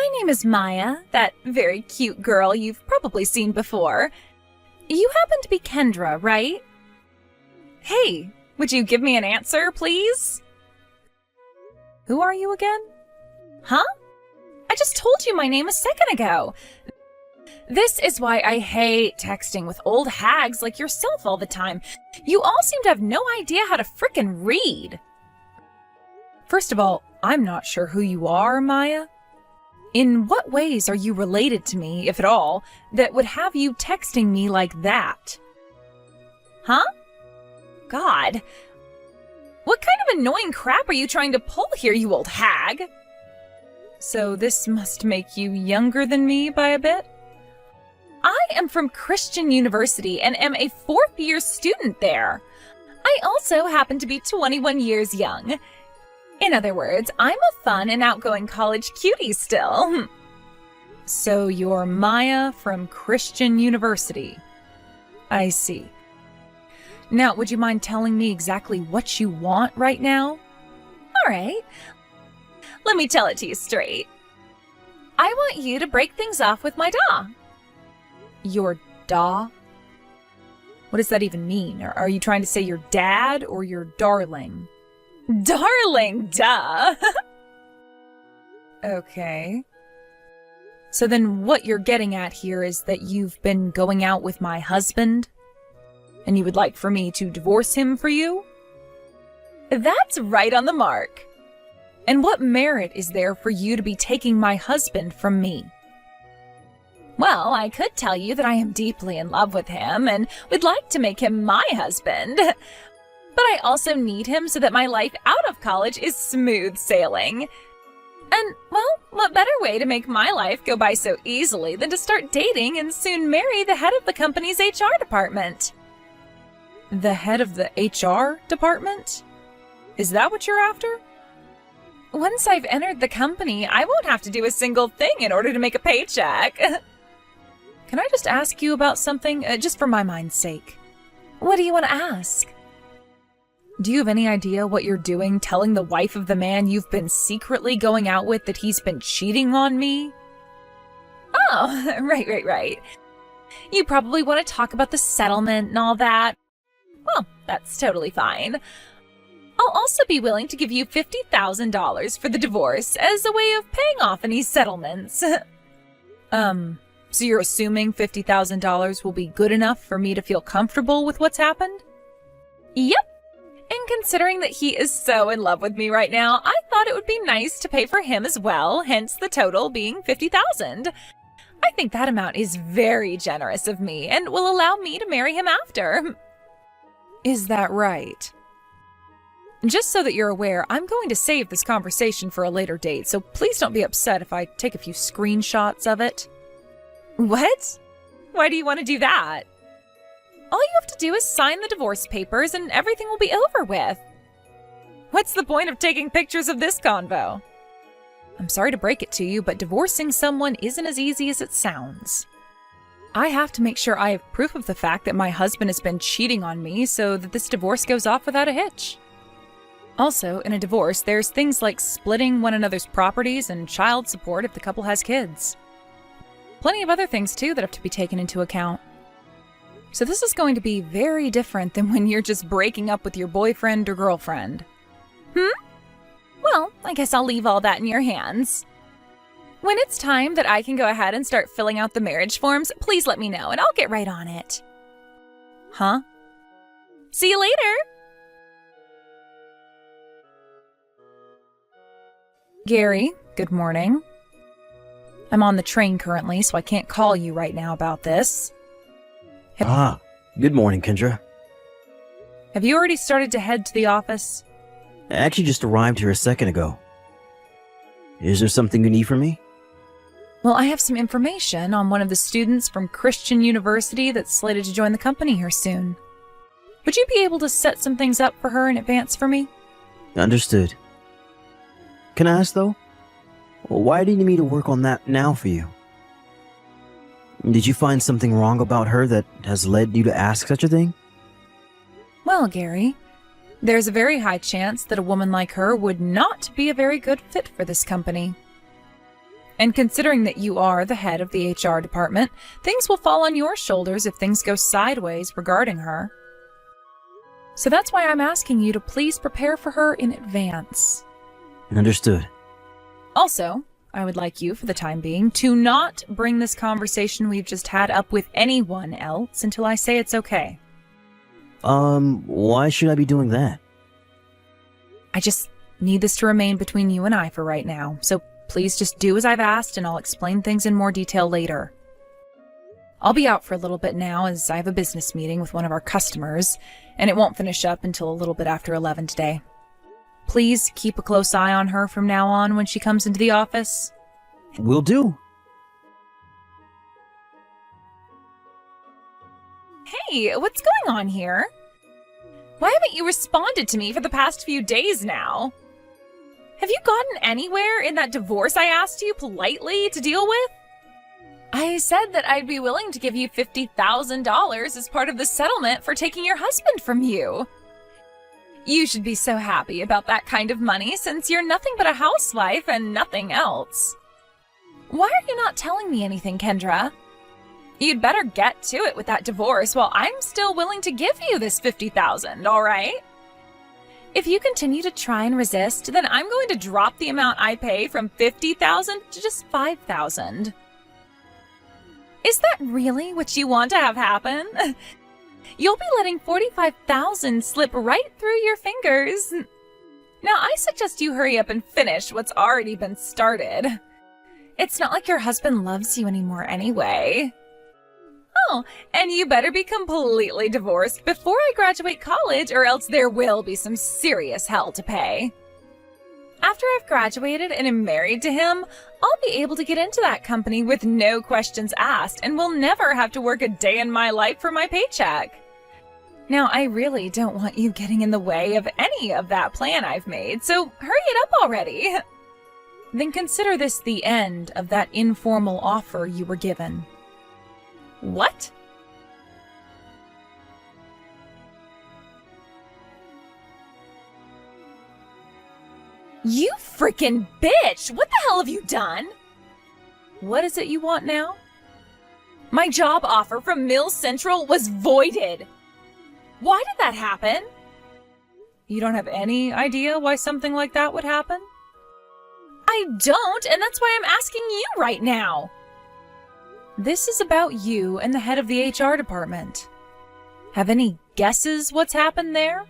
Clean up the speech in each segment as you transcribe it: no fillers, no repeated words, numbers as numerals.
My name is Maya, that very cute girl you've probably seen before. You happen to be Kendra, right? Hey, would you give me an answer, please? Who are you again? Huh? I just told you my name a second ago. This is why I hate texting with old hags like yourself all the time. You all seem to have no idea how to frickin' read. First of all, I'm not sure who you are, Maya. In what ways are you related to me, if at all, that would have you texting me like that? Huh? God. What kind of annoying crap are you trying to pull here, you old hag? So this must make you younger than me by a bit? I am from Christian University and am a fourth-year student there. I also happen to be 21 years young. In other words, I'm a fun and outgoing college cutie still. So you're Maya from Christian University. I see. Now, would you mind telling me exactly what you want right now? All right. Let me tell it to you straight. I want you to break things off with my da. Your da? What does that even mean? Are you trying to say your dad or your darling? Darling, duh! Okay. So then what you're getting at here is that you've been going out with my husband? And you would like for me to divorce him for you? That's right on the mark. And what merit is there for you to be taking my husband from me? Well, I could tell you that I am deeply in love with him and would like to make him my husband. But I also need him so that my life out of college is smooth sailing. And, well, what better way to make my life go by so easily than to start dating and soon marry the head of the company's HR department? The head of the HR department? Is that what you're after? Once I've entered the company, I won't have to do a single thing in order to make a paycheck. Can I just ask you about something, just for my mind's sake? What do you want to ask? Do you have any idea what you're doing telling the wife of the man you've been secretly going out with that he's been cheating on me? Oh, right. You probably want to talk about the settlement and all that. Well, that's totally fine. I'll also be willing to give you $50,000 for the divorce as a way of paying off any settlements. So you're assuming $50,000 will be good enough for me to feel comfortable with what's happened? Yep. And considering that he is so in love with me right now, I thought it would be nice to pay for him as well, hence the total being $50,000. I think that amount is very generous of me and will allow me to marry him after. Is that right? Just so that you're aware, I'm going to save this conversation for a later date, so please don't be upset if I take a few screenshots of it. What? Why do you want to do that? All you have to do is sign the divorce papers and everything will be over with. What's the point of taking pictures of this convo? I'm sorry to break it to you, but divorcing someone isn't as easy as it sounds. I have to make sure I have proof of the fact that my husband has been cheating on me so that this divorce goes off without a hitch. Also, in a divorce, there's things like splitting one another's properties and child support if the couple has kids. Plenty of other things, too, that have to be taken into account. So this is going to be very different than when you're just breaking up with your boyfriend or girlfriend. Well, I guess I'll leave all that in your hands. When it's time that I can go ahead and start filling out the marriage forms, please let me know and I'll get right on it. Huh? See you later! Gary, good morning. I'm on the train currently, so I can't call you right now about this. Good morning, Kendra. Have you already started to head to the office? I actually just arrived here a second ago. Is there something you need from me? Well, I have some information on one of the students from Christian University that's slated to join the company here soon. Would you be able to set some things up for her in advance for me? Understood. Can I ask, though? Why do you need me to work on that now for you? Did you find something wrong about her that has led you to ask such a thing? Well, Gary, there's a very high chance that a woman like her would not be a very good fit for this company. And considering that you are the head of the HR department, things will fall on your shoulders if things go sideways regarding her. So that's why I'm asking you to please prepare for her in advance. Understood. Also, I would like you, for the time being, to not bring this conversation we've just had up with anyone else until I say it's okay. Why should I be doing that? I just need this to remain between you and I for right now, so please just do as I've asked and I'll explain things in more detail later. I'll be out for a little bit now as I have a business meeting with one of our customers, and it won't finish up until a little bit after 11 today. Please keep a close eye on her from now on when she comes into the office. Will do. Hey, what's going on here? Why haven't you responded to me for the past few days now? Have you gotten anywhere in that divorce I asked you politely to deal with? I said that I'd be willing to give you $50,000 as part of the settlement for taking your husband from you. You should be so happy about that kind of money since you're nothing but a housewife and nothing else. Why are you not telling me anything, Kendra? You'd better get to it with that divorce while I'm still willing to give you this $50,000, all right? If you continue to try and resist, then I'm going to drop the amount I pay from $50,000 to just $5,000. Is that really what you want to have happen? You'll be letting $45,000 slip right through your fingers. Now, I suggest you hurry up and finish what's already been started. It's not like your husband loves you anymore anyway. Oh, and you better be completely divorced before I graduate college, or else there will be some serious hell to pay. After I've graduated and am married to him, I'll be able to get into that company with no questions asked and will never have to work a day in my life for my paycheck. Now, I really don't want you getting in the way of any of that plan I've made, so hurry it up already. Then consider this the end of that informal offer you were given. What? You freaking bitch! What the hell have you done? What is it you want now? My job offer from Mills Central was voided. Why did that happen? You don't have any idea why something like that would happen? I don't, and that's why I'm asking you right now. This is about you and the head of the HR department. Have any guesses what's happened there?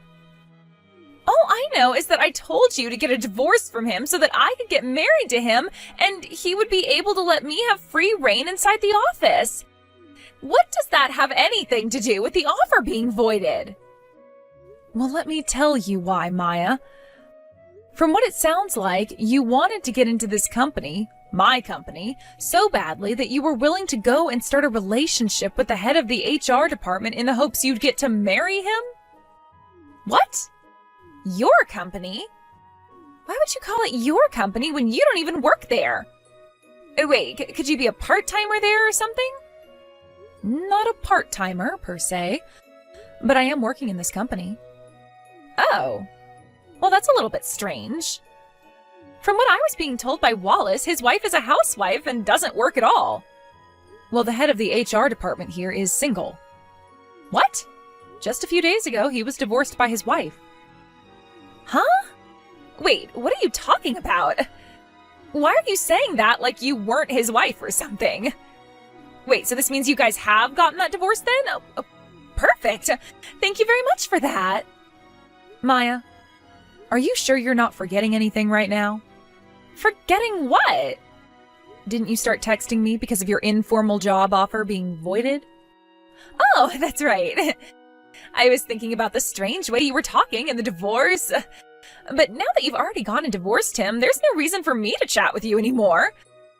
All I know is that I told you to get a divorce from him so that I could get married to him and he would be able to let me have free reign inside the office. What does that have anything to do with the offer being voided? Well, let me tell you why, Maya. From what it sounds like, you wanted to get into this company, my company, so badly that you were willing to go and start a relationship with the head of the HR department in the hopes you'd get to marry him? What? Your company? Why would you call it your company when you don't even work there? Oh, wait, could you be a part-timer there or something? Not a part-timer, per se, but I am working in this company. Oh, well, that's a little bit strange. From what I was being told by Wallace, his wife is a housewife and doesn't work at all. Well, the head of the HR department here is single. What? Just a few days ago, he was divorced by his wife. Huh? Wait, what are you talking about? Why are you saying that like you weren't his wife or something? Wait, so this means you guys have gotten that divorce then? Oh, perfect. Thank you very much for that. Maya, are you sure you're not forgetting anything right now? Forgetting what? Didn't you start texting me because of your informal job offer being voided? Oh, that's right. I was thinking about the strange way you were talking and the divorce. But now that you've already gone and divorced him, there's no reason for me to chat with you anymore.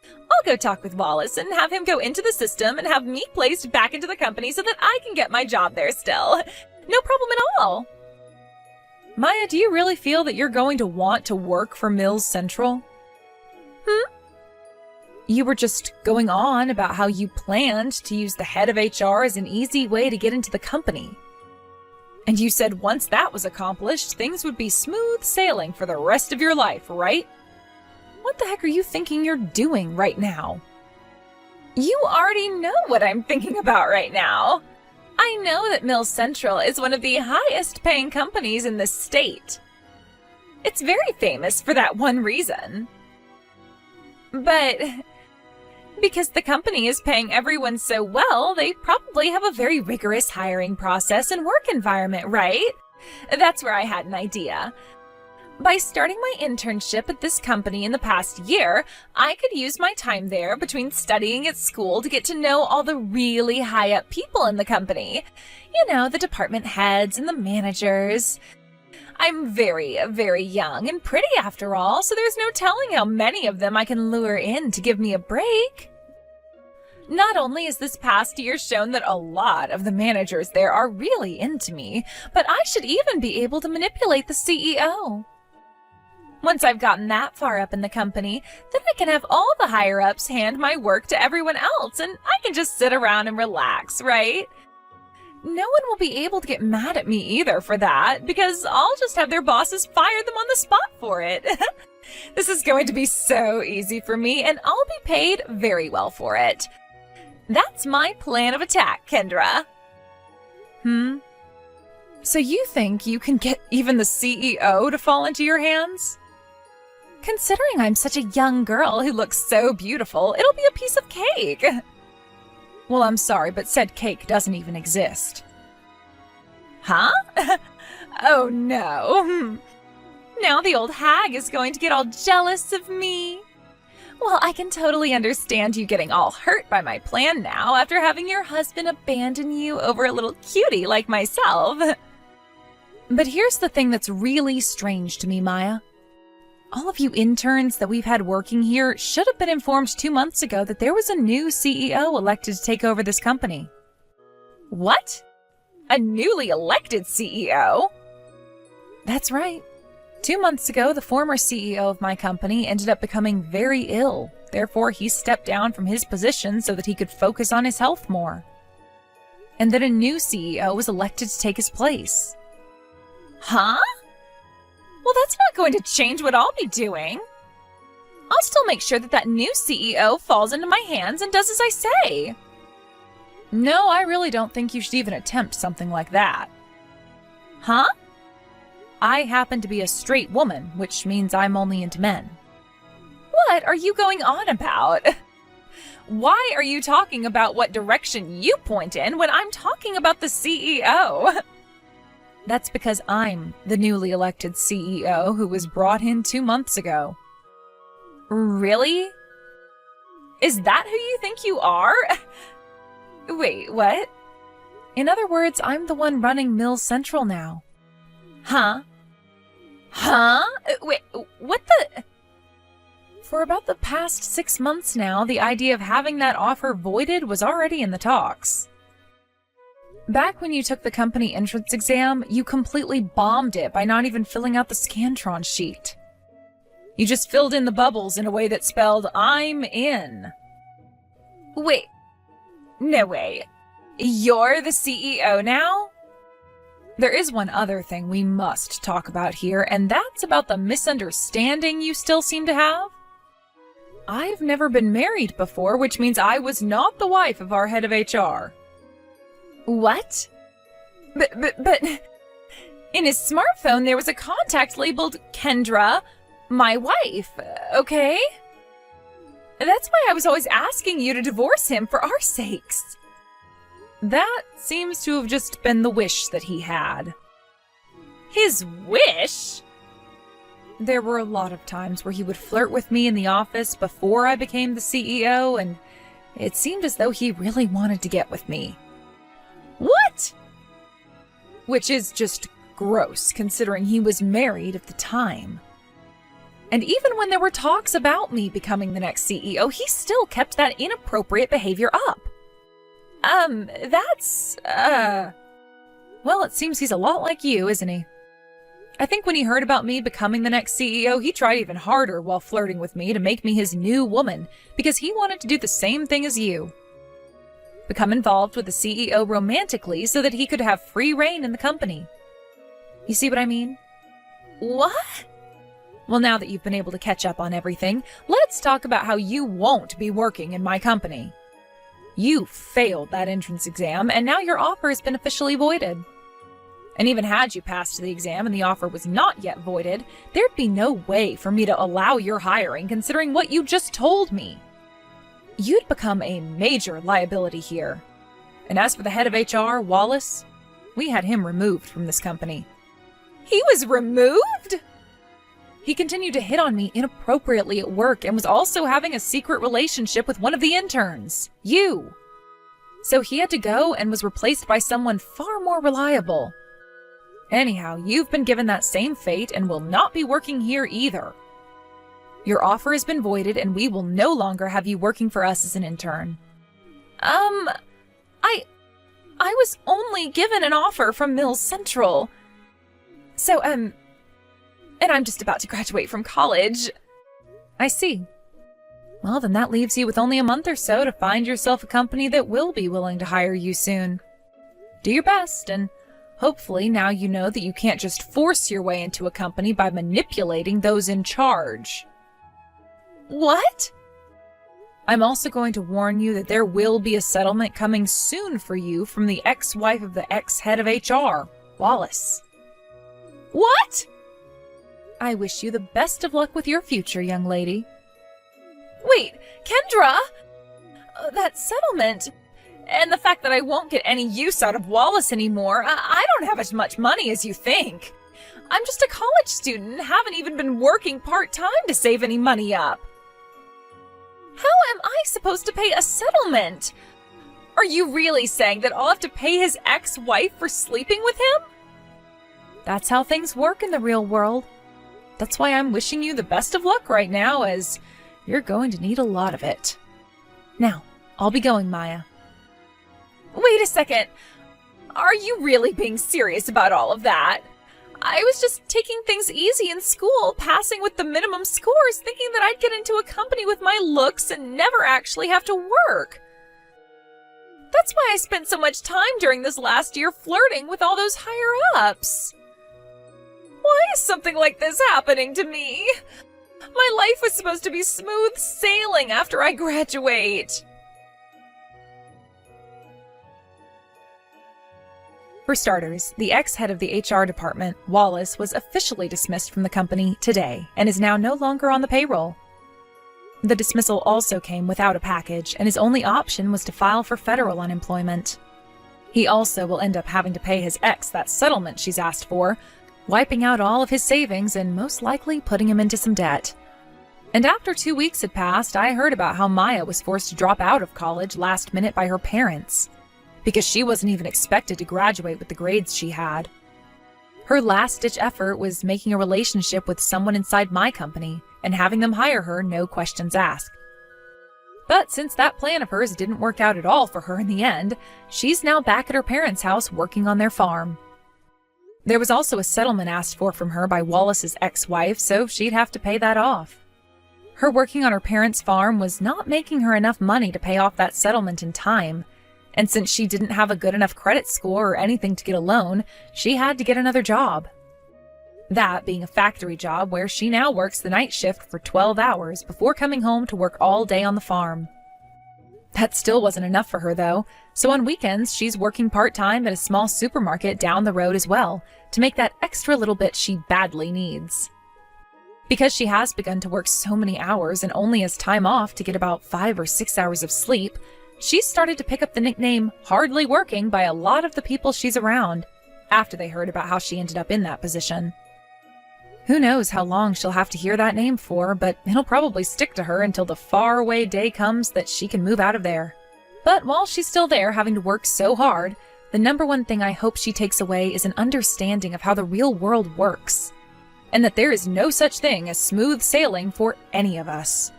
I'll go talk with Wallace and have him go into the system and have me placed back into the company so that I can get my job there still. No problem at all. Maya, do you really feel that you're going to want to work for Mills Central? You were just going on about how you planned to use the head of HR as an easy way to get into the company. And you said once that was accomplished, things would be smooth sailing for the rest of your life, right? what the heck are you thinking you're doing right now? You already know what I'm thinking about right now. I know that Mill Central is one of the highest paying companies in the state. It's very famous for that one reason. But because the company is paying everyone so well, they probably have a very rigorous hiring process and work environment, right? That's where I had an idea. By starting my internship at this company in the past year, I could use my time there between studying at school to get to know all the really high-up people in the company. You know, the department heads and the managers. I'm very, very young and pretty after all, so there's no telling how many of them I can lure in to give me a break. Not only has this past year shown that a lot of the managers there are really into me, but I should even be able to manipulate the CEO. Once I've gotten that far up in the company, then I can have all the higher-ups hand my work to everyone else, and I can just sit around and relax, right? No one will be able to get mad at me either for that, because I'll just have their bosses fire them on the spot for it. This is going to be so easy for me, and I'll be paid very well for it. That's my plan of attack, Kendra. So you think you can get even the CEO to fall into your hands? Considering I'm such a young girl who looks so beautiful, it'll be a piece of cake. Well, I'm sorry, but said cake doesn't even exist. Huh? Oh no. Now the old hag is going to get all jealous of me. Well, I can totally understand you getting all hurt by my plan now after having your husband abandon you over a little cutie like myself. But here's the thing that's really strange to me, Maya. All of you interns that we've had working here should have been informed 2 months ago that there was a new CEO elected to take over this company. What? A newly elected CEO? That's right. 2 months ago, the former CEO of my company ended up becoming very ill. Therefore, he stepped down from his position so that he could focus on his health more. And then a new CEO was elected to take his place. Huh? Well, that's not going to change what I'll be doing. I'll still make sure that that new CEO falls into my hands and does as I say. No, I really don't think you should even attempt something like that. Huh? I happen to be a straight woman, which means I'm only into men. What are you going on about? Why are you talking about what direction you point in when I'm talking about the CEO? That's because I'm the newly elected CEO who was brought in 2 months ago. Really? Is that who you think you are? Wait, what? In other words, I'm the one running Mill Central now. Huh? Huh? Wait, what the? For about the past 6 months now, the idea of having that offer voided was already in the talks. Back when you took the company entrance exam, you completely bombed it by not even filling out the Scantron sheet. You just filled in the bubbles in a way that spelled, I'm in. Wait. No way. You're the CEO now? There is one other thing we must talk about here, and that's about the misunderstanding you still seem to have. I've never been married before, which means I was not the wife of our head of HR. What? But, in his smartphone there was a contact labeled Kendra, my wife, okay? That's why I was always asking you to divorce him for our sakes. That seems to have just been the wish that he had. His wish? There were a lot of times where he would flirt with me in the office before I became the CEO, and it seemed as though he really wanted to get with me. What? Which is just gross, considering he was married at the time. And even when there were talks about me becoming the next CEO, he still kept that inappropriate behavior up. Well, it seems he's a lot like you, isn't he? I think when he heard about me becoming the next CEO, he tried even harder while flirting with me to make me his new woman, because he wanted to do the same thing as you. Become involved with the CEO romantically so that he could have free reign in the company. You see what I mean? What? Well, now that you've been able to catch up on everything, let's talk about how you won't be working in my company. You failed that entrance exam, and now your offer has been officially voided. And even had you passed the exam and the offer was not yet voided, there'd be no way for me to allow your hiring considering what you just told me. You'd become a major liability here. And as for the head of HR, Wallace, we had him removed from this company. He was removed? He continued to hit on me inappropriately at work and was also having a secret relationship with one of the interns, you. So he had to go and was replaced by someone far more reliable. Anyhow, you've been given that same fate and will not be working here either. Your offer has been voided and we will no longer have you working for us as an intern. I was only given an offer from Mills Central. So, and I'm just about to graduate from college. I see. Well, then that leaves you with only a month or so to find yourself a company that will be willing to hire you soon. Do your best, and hopefully now you know that you can't just force your way into a company by manipulating those in charge. What? I'm also going to warn you that there will be a settlement coming soon for you from the ex-wife of the ex-head of HR, Wallace. What? I wish you the best of luck with your future, young lady. Wait, Kendra! That settlement, and the fact that I won't get any use out of Wallace anymore, I don't have as much money as you think. I'm just a college student and haven't even been working part-time to save any money up. How am I supposed to pay a settlement? Are you really saying that I'll have to pay his ex-wife for sleeping with him? That's how things work in the real world. That's why I'm wishing you the best of luck right now, as you're going to need a lot of it. Now, I'll be going, Maya. Wait a second. Are you really being serious about all of that? I was just taking things easy in school, passing with the minimum scores, thinking that I'd get into a company with my looks and never actually have to work. That's why I spent so much time during this last year flirting with all those higher-ups. Why is something like this happening to me? My life was supposed to be smooth sailing after I graduate. For starters, the ex-head of the HR department, Wallace, was officially dismissed from the company today and is now no longer on the payroll. The dismissal also came without a package, and his only option was to file for federal unemployment. He also will end up having to pay his ex that settlement she's asked for, wiping out all of his savings and most likely putting him into some debt. And after 2 weeks had passed, I heard about how Maya was forced to drop out of college last minute by her parents, because she wasn't even expected to graduate with the grades she had. Her last-ditch effort was making a relationship with someone inside my company and having them hire her, no questions asked. But since that plan of hers didn't work out at all for her in the end, she's now back at her parents' house working on their farm. There was also a settlement asked for from her by Wallace's ex-wife, so she'd have to pay that off. Her working on her parents' farm was not making her enough money to pay off that settlement in time, and since she didn't have a good enough credit score or anything to get a loan, she had to get another job. That being a factory job where she now works the night shift for 12 hours before coming home to work all day on the farm. That still wasn't enough for her though, so on weekends she's working part-time at a small supermarket down the road as well, to make that extra little bit she badly needs. Because she has begun to work so many hours and only has time off to get about 5 or 6 hours of sleep, she's started to pick up the nickname hardly working by a lot of the people she's around, after they heard about how she ended up in that position. Who knows how long she'll have to hear that name for, but it'll probably stick to her until the faraway day comes that she can move out of there. But while she's still there having to work so hard, the number one thing I hope she takes away is an understanding of how the real world works, and that there is no such thing as smooth sailing for any of us.